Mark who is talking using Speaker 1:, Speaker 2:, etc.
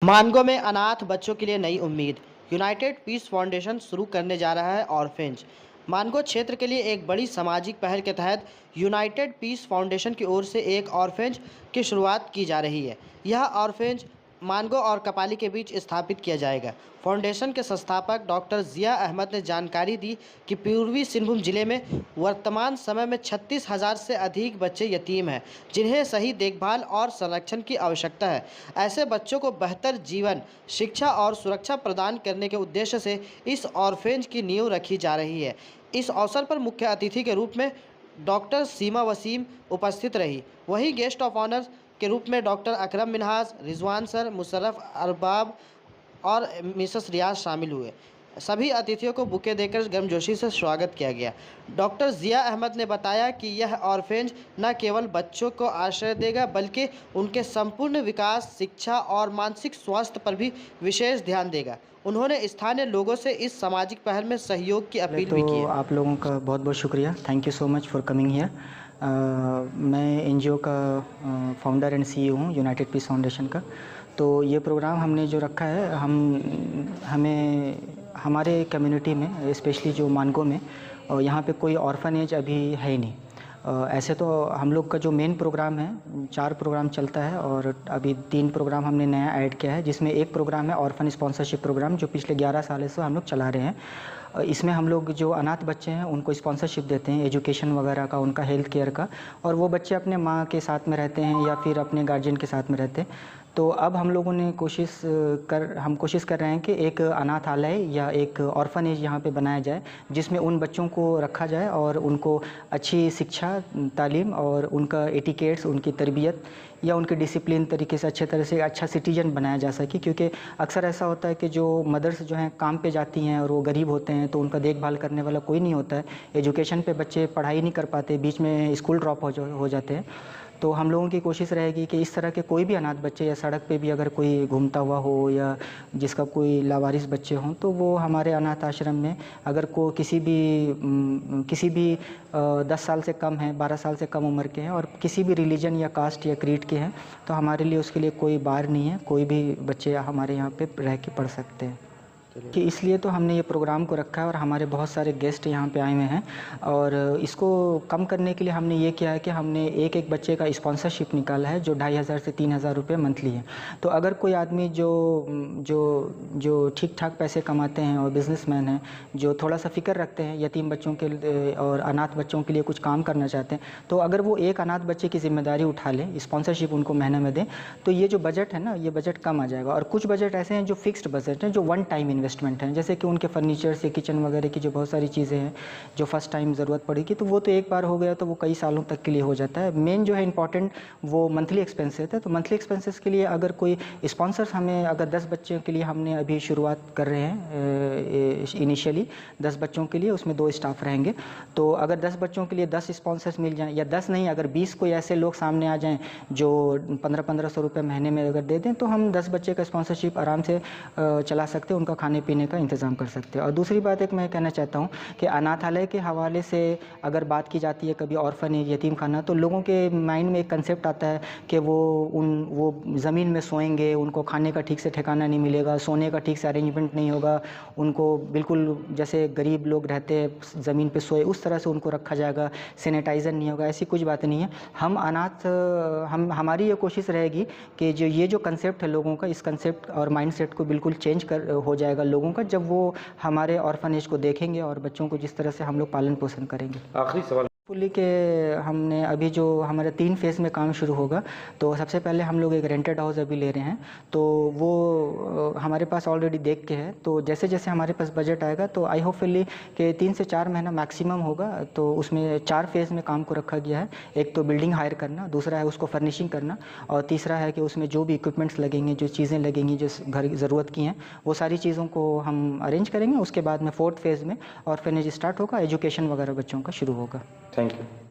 Speaker 1: मानगो में अनाथ बच्चों के लिए नई उम्मीद। यूनाइटेड पीस फाउंडेशन शुरू करने जा रहा है ऑर्फेंज। मानगो क्षेत्र के लिए एक बड़ी सामाजिक पहल के तहत यूनाइटेड पीस फाउंडेशन की ओर से एक ऑर्फेंज की शुरुआत की जा रही है। यह ऑर्फेंज मानगो और कपाली के बीच स्थापित किया जाएगा। फाउंडेशन के संस्थापक डॉक्टर जिया अहमद ने जानकारी दी कि पूर्वी सिंहभूम जिले में वर्तमान समय में 36,000 से अधिक बच्चे यतीम हैं, जिन्हें सही देखभाल और संरक्षण की आवश्यकता है। ऐसे बच्चों को बेहतर जीवन, शिक्षा और सुरक्षा प्रदान करने के उद्देश्य से इस ऑर्फेंज की नींव रखी जा रही है। इस अवसर पर मुख्य अतिथि के रूप में डॉक्टर सीमा वसीम उपस्थित रही। वहीं गेस्ट ऑफ ऑनर के रूप में डॉक्टर अकरम मिन्हाज, रिजवान सर, मुशर्रफ अरबाब और मिसेस रियाज शामिल हुए। सभी अतिथियों को बुके देकर गर्मजोशी से स्वागत किया गया। डॉक्टर जिया अहमद ने बताया कि यह ऑर्फेंज न केवल बच्चों को आश्रय देगा, बल्कि उनके संपूर्ण विकास, शिक्षा और मानसिक स्वास्थ्य पर भी विशेष ध्यान देगा। उन्होंने स्थानीय लोगों से इस सामाजिक पहल में सहयोग की अपील भी की है।
Speaker 2: आप लोगों का बहुत बहुत शुक्रिया। Thank you so much for coming here. मैं एनजीओ का फाउंडर एंड सीईओ हूँ यूनाइटेड पीस फाउंडेशन का। तो ये प्रोग्राम हमने जो रखा है, हमें हमारे कम्युनिटी में, स्पेशली जो मानगो में, और यहाँ पे कोई ऑर्फनेज अभी है ही नहीं। ऐसे तो हम लोग का जो मेन प्रोग्राम है, 4 प्रोग्राम चलता है और अभी 3 प्रोग्राम हमने नया ऐड किया है, जिसमें एक प्रोग्राम है ऑर्फन स्पॉन्सरशिप प्रोग्राम, जो पिछले 11 साल से हम लोग चला रहे हैं। इसमें हम लोग जो अनाथ बच्चे हैं उनको स्पॉन्सरशिप देते हैं, एजुकेशन वगैरह का, उनका हेल्थ केयर का, और वो बच्चे अपने माँ के साथ में रहते हैं या फिर अपने गार्जियन के साथ में रहते हैं। तो अब हम लोगों ने कोशिश कर रहे हैं कि एक अनाथालय या एक ऑर्फनेज यहाँ पे बनाया जाए, जिसमें उन बच्चों को रखा जाए और उनको अच्छी शिक्षा, तालीम और उनका एटिकेट्स, उनकी तरबियत या उनके डिसिप्लिन तरीके से अच्छे तरह से अच्छा सिटीजन बनाया जा सके। क्योंकि अक्सर ऐसा होता है कि जो मदर्स जो हैं काम पे जाती हैं और वो गरीब होते हैं, तो उनका देखभाल करने वाला कोई नहीं होता है। एजुकेशन पे बच्चे पढ़ाई नहीं कर पाते, बीच में स्कूल ड्रॉप हो जाते हैं। तो हम लोगों की कोशिश रहेगी कि इस तरह के कोई भी अनाथ बच्चे, या सड़क पे भी अगर कोई घूमता हुआ हो या जिसका कोई लावारिस बच्चे हों, तो वो हमारे अनाथ आश्रम में, अगर को किसी भी 10 साल से कम है, 12 साल से कम उम्र के हैं और किसी भी रिलीजन या कास्ट या क्रीड के हैं, तो हमारे लिए उसके लिए कोई बार नहीं है। कोई भी बच्चे हमारे यहाँ पे रह के पढ़ सकते हैं। कि इसलिए तो हमने ये प्रोग्राम को रखा है और हमारे बहुत सारे गेस्ट यहाँ पे आए हुए हैं। और इसको कम करने के लिए हमने ये किया है कि हमने एक बच्चे का स्पॉन्सरशिप निकाला है, जो 2,500 से 3,000 रुपये मंथली है। तो अगर कोई आदमी जो ठीक ठाक पैसे कमाते हैं और बिजनेसमैन हैं, जो थोड़ा सा फ़िक्र रखते हैं यतीम बच्चों के और अनाथ बच्चों के लिए कुछ काम करना चाहते हैं, तो अगर वो एक अनाथ बच्चे की जिम्मेदारी उठा लें, स्पॉन्सरशिप उनको महीने में दें, तो ये जो बजट है ना, ये बजट कम आ जाएगा। और कुछ बजट ऐसे हैं जो फिक्स्ड बजट हैं, जो वन टाइम इन्वेस्टमेंट हैं, जैसे कि उनके फर्नीचर से किचन वगैरह की जो बहुत सारी चीज़ें हैं, जो फर्स्ट टाइम ज़रूरत पड़ेगी, तो वो तो एक बार हो गया तो वो कई सालों तक के लिए हो जाता है। मेन जो है इंपॉर्टेंट, वो मंथली एक्सपेंसेस है। तो मंथली एक्सपेंसेस के लिए अगर कोई स्पॉन्सर्स हमें, अगर 10 बच्चों के लिए हमने अभी शुरुआत कर रहे हैं, इनिशियली 10 बच्चों के लिए, उसमें 2 स्टाफ रहेंगे। तो अगर 10 बच्चों के लिए 10 स्पॉन्सर्स मिल जाएँ, या 10 नहीं, अगर 20 कोई ऐसे लोग सामने आ जाएँ जो 1500 रुपये महीने में अगर दे दें, तो हम 10 बच्चे का स्पॉन्सरशिप आराम से चला सकते हैं, उनका खाने पीने का इंतज़ाम कर सकते हैं। और दूसरी बात एक मैं कहना चाहता हूँ कि अनाथालय के हवाले से अगर बात की जाती है कभी ऑर्फनेज, यतीम खाना, तो लोगों के माइंड में एक कंसेप्ट आता है कि वो ज़मीन में सोएंगे, उनको खाने का ठीक से ठिकाना नहीं मिलेगा, सोने का ठीक से अरेंजमेंट नहीं होगा, उनको बिल्कुल जैसे गरीब लोग रहते हैं ज़मीन पे सोए उस तरह से उनको रखा जाएगा, सैनिटाइज़र नहीं होगा। ऐसी कुछ बात नहीं है। हमारी ये कोशिश रहेगी कि ये जो कंसेप्ट है लोगों का, इस कंसेप्ट और माइंडसेट को बिल्कुल चेंज हो जाएगा लोगों का, जब वो हमारे ऑर्फनेज को देखेंगे और बच्चों को जिस तरह से हम लोग पालन पोषण करेंगे।
Speaker 3: आखिरी सवाल
Speaker 2: पुली के हमने अभी जो हमारा 3 फेज़ में काम शुरू होगा, तो सबसे पहले हम लोग एक रेंटेड हाउस अभी ले रहे हैं, तो वो हमारे पास ऑलरेडी देख के है। तो जैसे जैसे हमारे पास बजट आएगा, तो आई होपफुली कि 3 से 4 महीना मैक्सिमम होगा, तो उसमें 4 फेज़ में काम को रखा गया है। एक तो बिल्डिंग हायर करना, दूसरा है उसको फर्निशिंग करना, और तीसरा है कि उसमें जो भी इक्विपमेंट्स लगेंगे, जो चीज़ें लगेंगी, जो घर ज़रूरत की हैं, वो सारी चीज़ों को हम अरेंज करेंगे। उसके बाद में 4th फेज़ में ऑर्फनेज स्टार्ट होगा, एजुकेशन वगैरह बच्चों का शुरू होगा।
Speaker 3: Thank you.